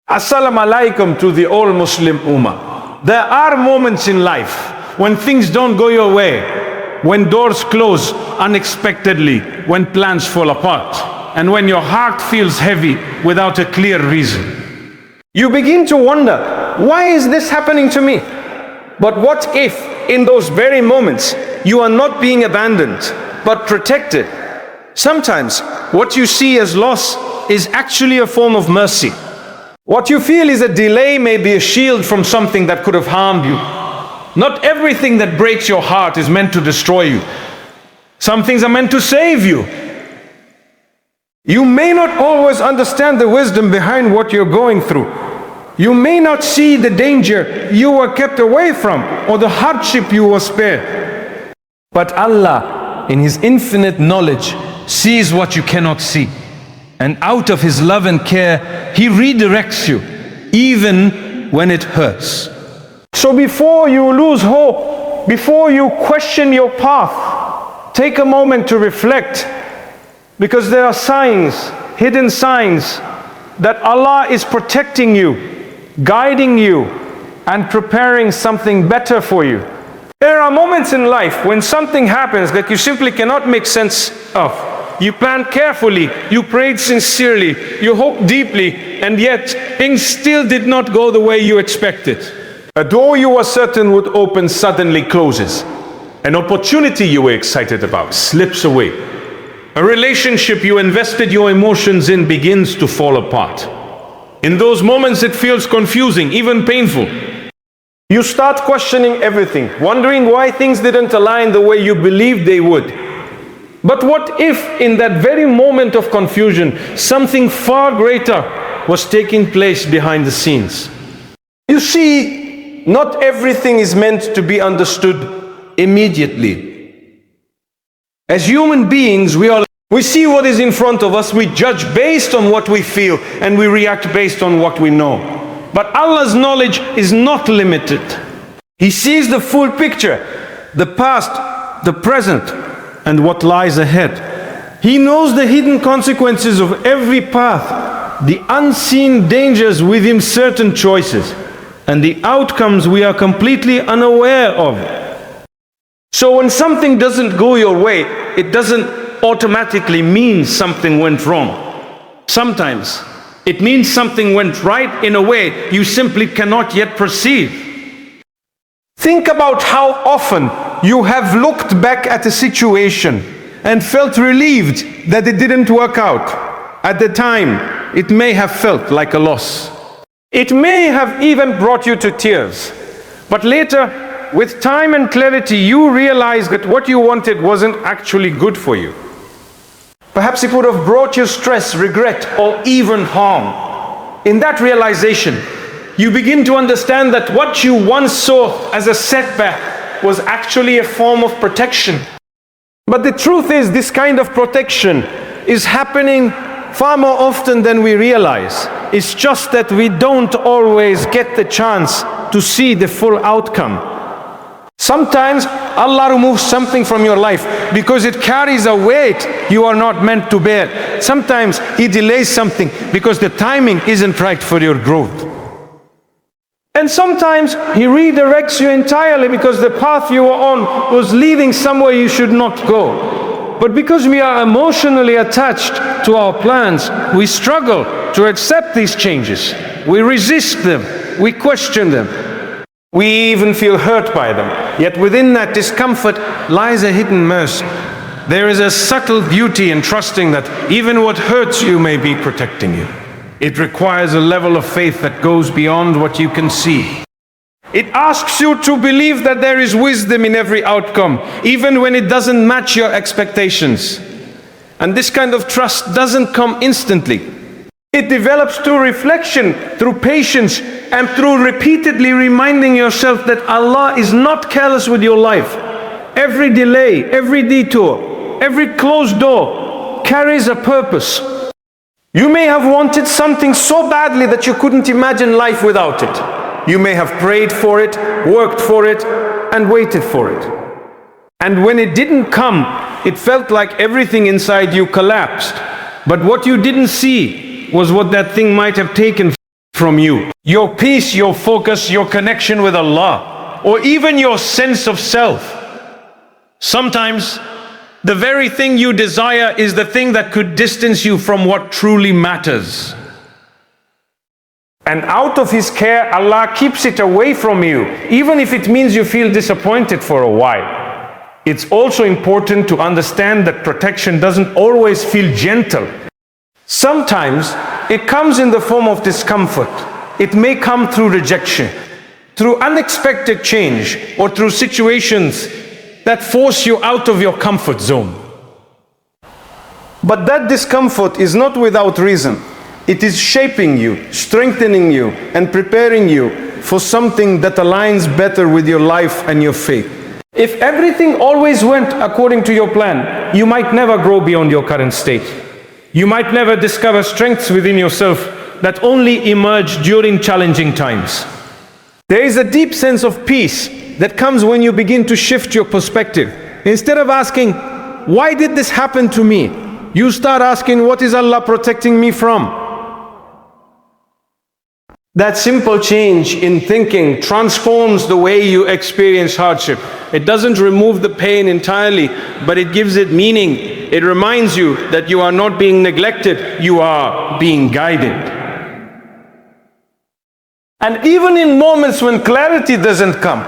Assalamu alaikum to the all Muslim Ummah. There are moments in life when things don't go your way, when doors close unexpectedly, when plans fall apart, and when your heart feels heavy without a clear reason. You begin to wonder, why is this happening to me? But what if in those very moments you are not being abandoned but protected? Sometimes what you see as loss is actually a form of mercy. What you feel is a delay may be a shield from something that could have harmed you. Not everything that breaks your heart is meant to destroy you. Some things are meant to save you. You may not always understand the wisdom behind what you're going through. You may not see the danger you were kept away from or the hardship you were spared. But Allah, in His infinite knowledge, sees what you cannot see. And out of His love and care, He redirects you, even when it hurts. So before you lose hope, before you question your path, take a moment to reflect, because there are signs, hidden signs, that Allah is protecting you, guiding you, and preparing something better for you. There are moments in life when something happens that you simply cannot make sense of. You planned carefully, you prayed sincerely, you hoped deeply, and yet things still did not go the way you expected. A door you were certain would open suddenly closes. An opportunity you were excited about slips away. A relationship you invested your emotions in begins to fall apart. In those moments it feels confusing, even painful. You start questioning everything, wondering why things didn't align the way you believed they would. But what if in that very moment of confusion, something far greater was taking place behind the scenes? You see, not everything is meant to be understood immediately. As human beings, we see what is in front of us, we judge based on what we feel, and we react based on what we know. But Allah's knowledge is not limited. He sees the full picture, the past, the present, and what lies ahead. He knows the hidden consequences of every path, the unseen dangers within certain choices, and the outcomes we are completely unaware of. So when something doesn't go your way, it doesn't automatically mean something went wrong. Sometimes it means something went right in a way you simply cannot yet perceive. Think about how often you have looked back at a situation and felt relieved that it didn't work out. At the time, it may have felt like a loss. It may have even brought you to tears. But later, with time and clarity, you realize that what you wanted wasn't actually good for you. Perhaps it would have brought you stress, regret, or even harm. In that realization, you begin to understand that what you once saw as a setback was actually a form of protection. But the truth is, this kind of protection is happening far more often than we realize. It's just that we don't always get the chance to see the full outcome. Sometimes Allah removes something from your life because it carries a weight you are not meant to bear. Sometimes He delays something because the timing isn't right for your growth. And sometimes He redirects you entirely because the path you were on was leading somewhere you should not go. But because we are emotionally attached to our plans, we struggle to accept these changes. We resist them. We question them. We even feel hurt by them. Yet within that discomfort lies a hidden mercy. There is a subtle beauty in trusting that even what hurts you may be protecting you. It requires a level of faith that goes beyond what you can see. It asks you to believe that there is wisdom in every outcome, even when it doesn't match your expectations. And this kind of trust doesn't come instantly. It develops through reflection, through patience, and through repeatedly reminding yourself that Allah is not careless with your life. Every delay, every detour, every closed door carries a purpose. You may have wanted something so badly that you couldn't imagine life without it. You may have prayed for it, worked for it, and waited for it. And when it didn't come, it felt like everything inside you collapsed. But what you didn't see was what that thing might have taken from you. Your peace, your focus, your connection with Allah, or even your sense of self. Sometimes the very thing you desire is the thing that could distance you from what truly matters. And out of His care, Allah keeps it away from you, even if it means you feel disappointed for a while. It's also important to understand that protection doesn't always feel gentle. Sometimes it comes in the form of discomfort. It may come through rejection, through unexpected change, or through situations that force you out of your comfort zone. But that discomfort is not without reason. It is shaping you, strengthening you, and preparing you for something that aligns better with your life and your faith. If everything always went according to your plan, you might never grow beyond your current state. You might never discover strengths within yourself that only emerge during challenging times. There is a deep sense of peace that comes when you begin to shift your perspective. Instead of asking, why did this happen to me? You start asking, what is Allah protecting me from? That simple change in thinking transforms the way you experience hardship. It doesn't remove the pain entirely, but it gives it meaning. It reminds you that you are not being neglected, you are being guided. And even in moments when clarity doesn't come,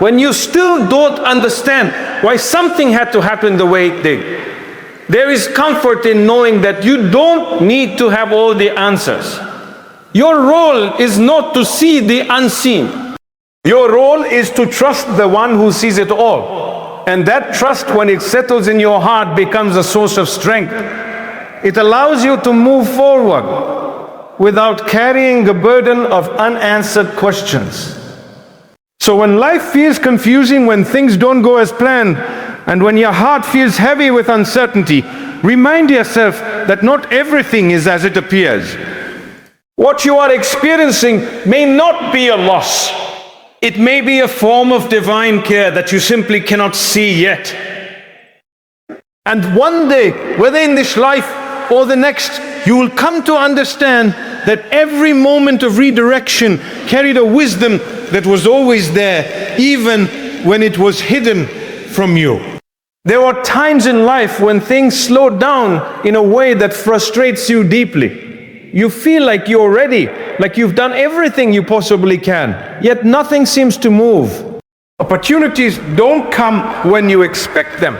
when you still don't understand why something had to happen the way it did, there is comfort in knowing that you don't need to have all the answers. Your role is not to see the unseen. Your role is to trust the one who sees it all. And that trust, when it settles in your heart, becomes a source of strength. It allows you to move forward without carrying the burden of unanswered questions. So when life feels confusing, when things don't go as planned, and when your heart feels heavy with uncertainty, remind yourself that not everything is as it appears. What you are experiencing may not be a loss. It may be a form of divine care that you simply cannot see yet. And one day, whether in this life or the next, you will come to understand that every moment of redirection carried a wisdom that was always there, even when it was hidden from you. There are times in life when things slow down in a way that frustrates you deeply. You feel like you're ready, like you've done everything you possibly can, yet nothing seems to move. Opportunities don't come when you expect them.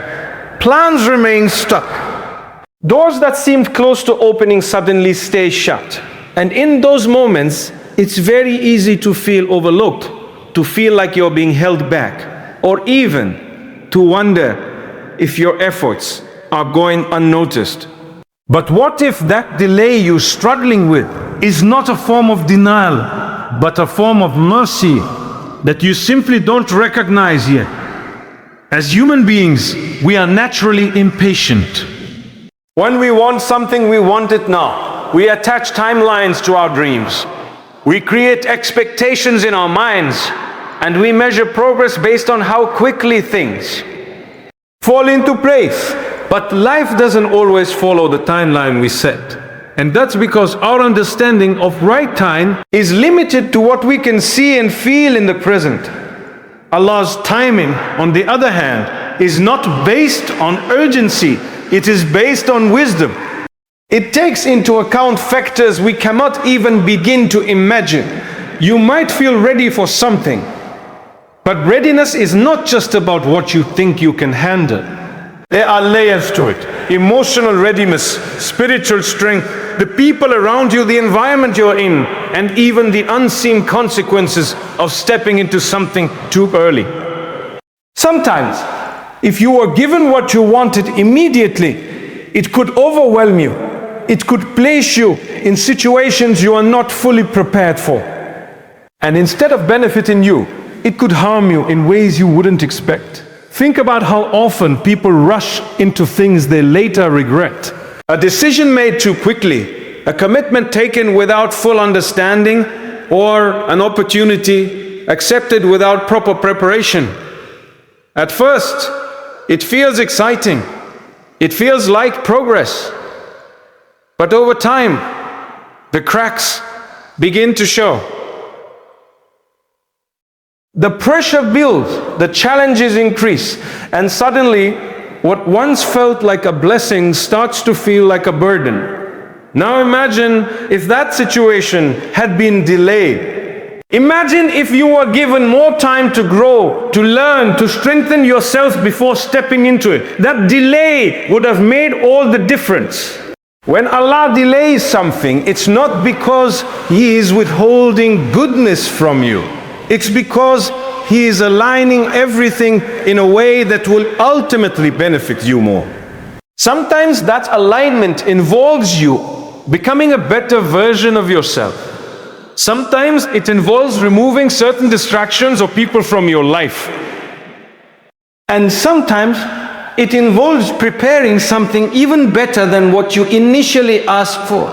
Plans remain stuck. Doors that seemed close to opening suddenly stay shut. And in those moments, it's very easy to feel overlooked, to feel like you're being held back, or even to wonder if your efforts are going unnoticed. But what if that delay you're struggling with is not a form of denial, but a form of mercy that you simply don't recognize yet? As human beings, we are naturally impatient. When we want something, we want it now. We attach timelines to our dreams. We create expectations in our minds, and we measure progress based on how quickly things fall into place. But life doesn't always follow the timeline we set. And that's because our understanding of right time is limited to what we can see and feel in the present. Allah's timing, on the other hand, is not based on urgency. It is based on wisdom. It takes into account factors we cannot even begin to imagine. You might feel ready for something, but readiness is not just about what you think you can handle. There are layers to it. Emotional readiness, spiritual strength, the people around you, the environment you're in, and even the unseen consequences of stepping into something too early. Sometimes, if you were given what you wanted immediately, it could overwhelm you. It could place you in situations you are not fully prepared for. And instead of benefiting you, it could harm you in ways you wouldn't expect. Think about how often people rush into things they later regret. A decision made too quickly, a commitment taken without full understanding, or an opportunity accepted without proper preparation. At first, it feels exciting. It feels like progress. But over time, the cracks begin to show. The pressure builds, the challenges increase, and suddenly what once felt like a blessing starts to feel like a burden. Now imagine if that situation had been delayed. Imagine if you were given more time to grow, to learn, to strengthen yourself before stepping into it. That delay would have made all the difference. When Allah delays something, it's not because He is withholding goodness from you. It's because He is aligning everything in a way that will ultimately benefit you more. Sometimes that alignment involves you becoming a better version of yourself. Sometimes it involves removing certain distractions or people from your life. And sometimes it involves preparing something even better than what you initially asked for.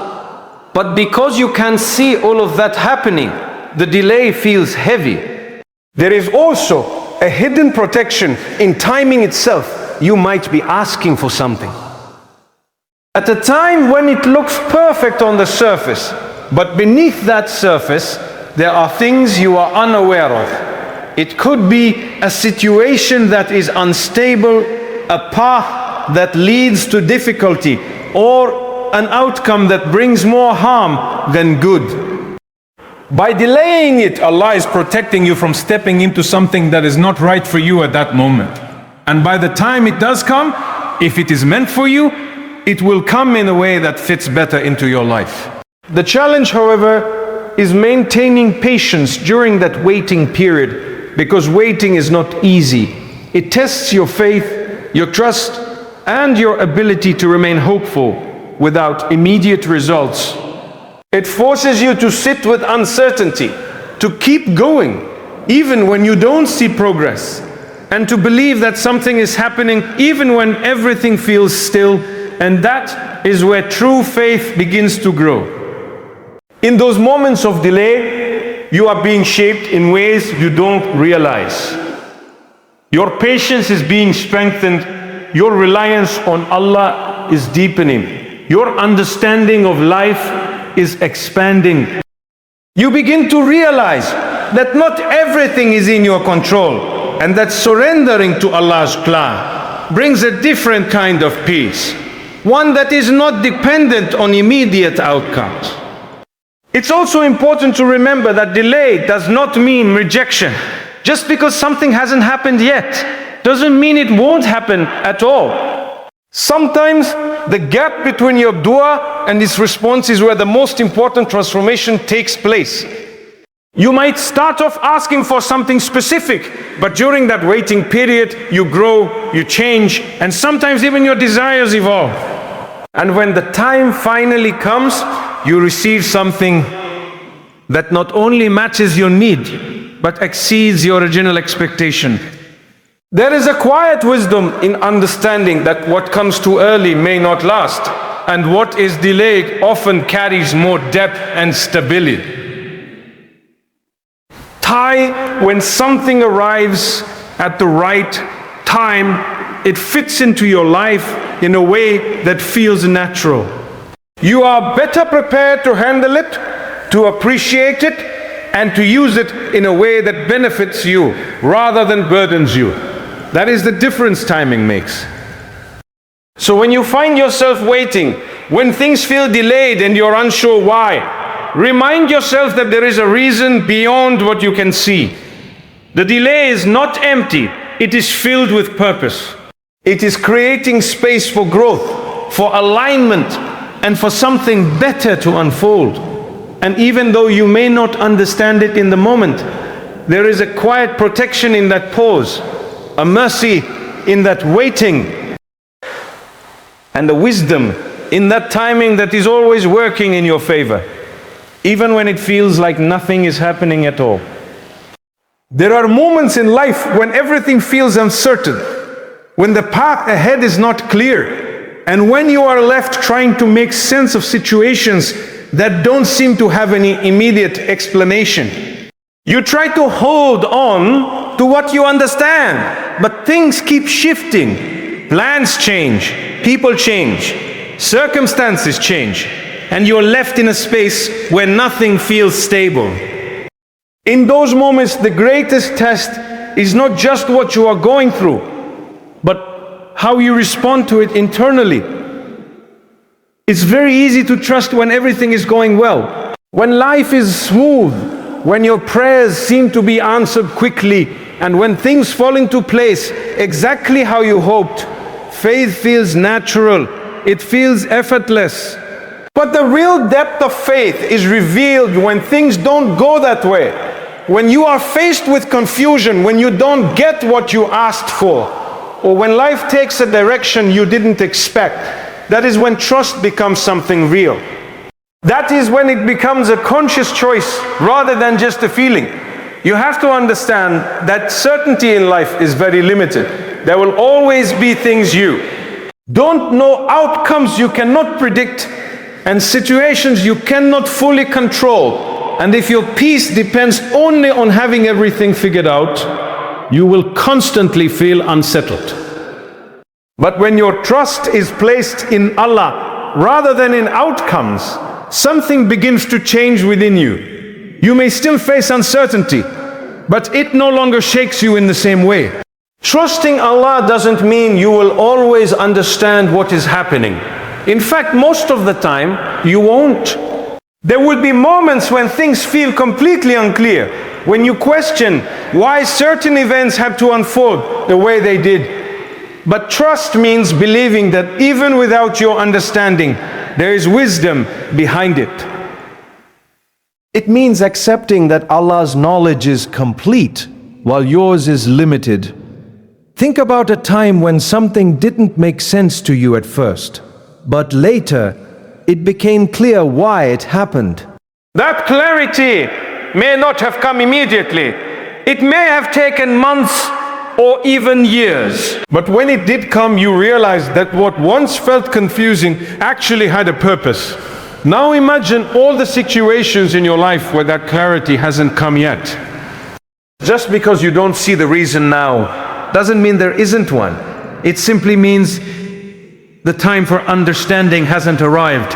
But because you can't see all of that happening, the delay feels heavy. There is also a hidden protection in timing itself. You might be asking for something at a time when it looks perfect on the surface, but beneath that surface there are things you are unaware of. It could be a situation that is unstable, a path that leads to difficulty, or an outcome that brings more harm than good. By delaying it, Allah is protecting you from stepping into something that is not right for you at that moment. And by the time it does come, if it is meant for you, it will come in a way that fits better into your life. The challenge, however, is maintaining patience during that waiting period, because waiting is not easy. It tests your faith, your trust, and your ability to remain hopeful without immediate results. It forces you to sit with uncertainty, to keep going even when you don't see progress, and to believe that something is happening even when everything feels still. And that is where true faith begins to grow. In those moments of delay, you are being shaped in ways you don't realize. Your patience is being strengthened. Your reliance on Allah is deepening. Your understanding of life is expanding. You begin to realize that not everything is in your control, and that surrendering to Allah's plan brings a different kind of peace, one that is not dependent on immediate outcomes. It's also important to remember that delay does not mean rejection. Just because something hasn't happened yet doesn't mean it won't happen at all. Sometimes the gap between your dua and its response is where the most important transformation takes place. You might start off asking for something specific, but during that waiting period, you grow, you change, and sometimes even your desires evolve. And when the time finally comes, you receive something that not only matches your need, but exceeds your original expectation. There is a quiet wisdom in understanding that what comes too early may not last, and what is delayed often carries more depth and stability. When something arrives at the right time, it fits into your life in a way that feels natural. You are better prepared to handle it, to appreciate it, and to use it in a way that benefits you rather than burdens you. That is the difference timing makes. So when you find yourself waiting, when things feel delayed and you're unsure why, remind yourself that there is a reason beyond what you can see. The delay is not empty, it is filled with purpose. It is creating space for growth, for alignment, and for something better to unfold. And even though you may not understand it in the moment, there is a quiet protection in that pause, a mercy in that waiting, and a wisdom in that timing that is always working in your favor, even when it feels like nothing is happening at all. There are moments in life when everything feels uncertain, when the path ahead is not clear, and when you are left trying to make sense of situations that don't seem to have any immediate explanation. You try to hold on to what you understand, but things keep shifting. Plans change, people change, circumstances change. and you're left in a space where nothing feels stable. In those moments, the greatest test is not just what you are going through, but how you respond to it internally. It's very easy to trust when everything is going well. When life is smooth, when your prayers seem to be answered quickly, and when things fall into place exactly how you hoped, faith feels natural, it feels effortless. But the real depth of faith is revealed when things don't go that way. When you are faced with confusion, when you don't get what you asked for, or when life takes a direction you didn't expect, that is when trust becomes something real. That is when it becomes a conscious choice rather than just a feeling. You have to understand that certainty in life is very limited. There will always be things you don't know, outcomes you cannot predict, and situations you cannot fully control. And if your peace depends only on having everything figured out, you will constantly feel unsettled. But when your trust is placed in Allah rather than in outcomes, something begins to change within you. You may still face uncertainty, but it no longer shakes you in the same way. Trusting Allah doesn't mean you will always understand what is happening. In fact, most of the time, you won't. There will be moments when things feel completely unclear, when you question why certain events had to unfold the way they did. But trust means believing that even without your understanding, there is wisdom behind it. It means accepting that Allah's knowledge is complete while yours is limited. Think about a time when something didn't make sense to you at first, but later it became clear why it happened. That clarity may not have come immediately. It may have taken months or even years. But when it did come, you realized that what once felt confusing actually had a purpose. Now imagine all the situations in your life where that clarity hasn't come yet. Just because you don't see the reason now doesn't mean there isn't one. It simply means the time for understanding hasn't arrived.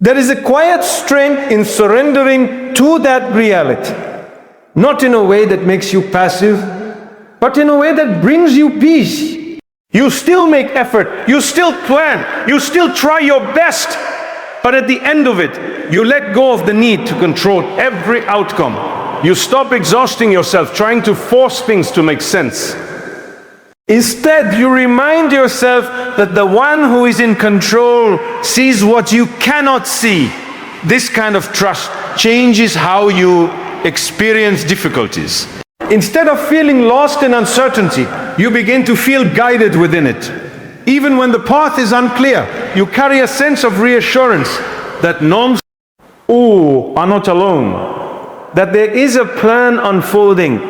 There is a quiet strength in surrendering to that reality. Not in a way that makes you passive, but in a way that brings you peace. You still make effort, you still plan, you still try your best, but at the end of it, you let go of the need to control every outcome. You stop exhausting yourself trying to force things to make sense. Instead, you remind yourself that the one who is in control sees what you cannot see. This kind of trust changes how you experience difficulties. Instead of feeling lost in uncertainty, you begin to feel guided within it. Even when the path is unclear, you carry a sense of reassurance that norms are not alone. That there is a plan unfolding,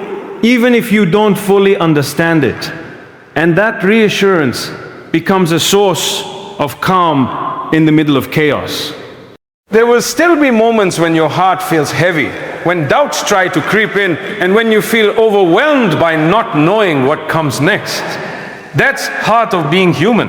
even if you don't fully understand it. And that reassurance becomes a source of calm in the middle of chaos. There will still be moments when your heart feels heavy, when doubts try to creep in, and when you feel overwhelmed by not knowing what comes next. That's part of being human.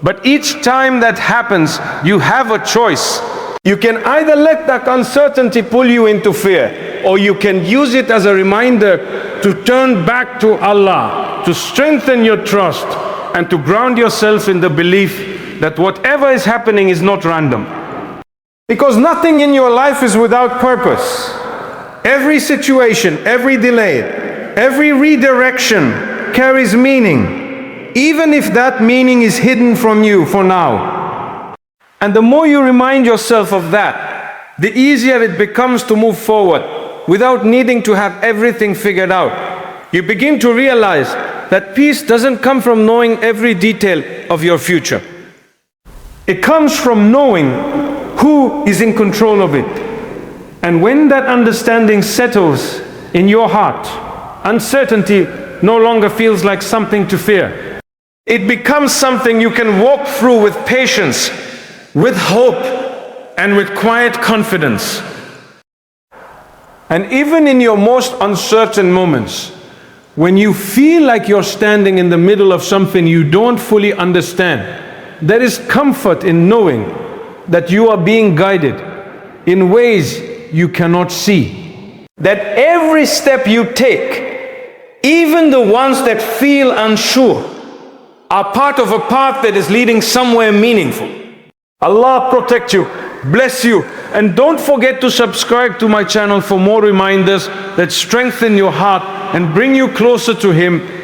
But each time that happens, you have a choice. You can either let that uncertainty pull you into fear, or you can use it as a reminder to turn back to Allah, to strengthen your trust, and to ground yourself in the belief that whatever is happening is not random. Because nothing in your life is without purpose. Every situation, every delay, every redirection carries meaning, even if that meaning is hidden from you for now. And the more you remind yourself of that, the easier it becomes to move forward without needing to have everything figured out. You begin to realize that peace doesn't come from knowing every detail of your future. It comes from knowing who is in control of it. And when that understanding settles in your heart, uncertainty no longer feels like something to fear. It becomes something you can walk through with patience, with hope, and with quiet confidence. And even in your most uncertain moments, when you feel like you're standing in the middle of something you don't fully understand, there is comfort in knowing that you are being guided in ways you cannot see. That every step you take, even the ones that feel unsure, are part of a path that is leading somewhere meaningful. Allah protect you, bless you, and don't forget to subscribe to my channel for more reminders that strengthen your heart and bring you closer to Him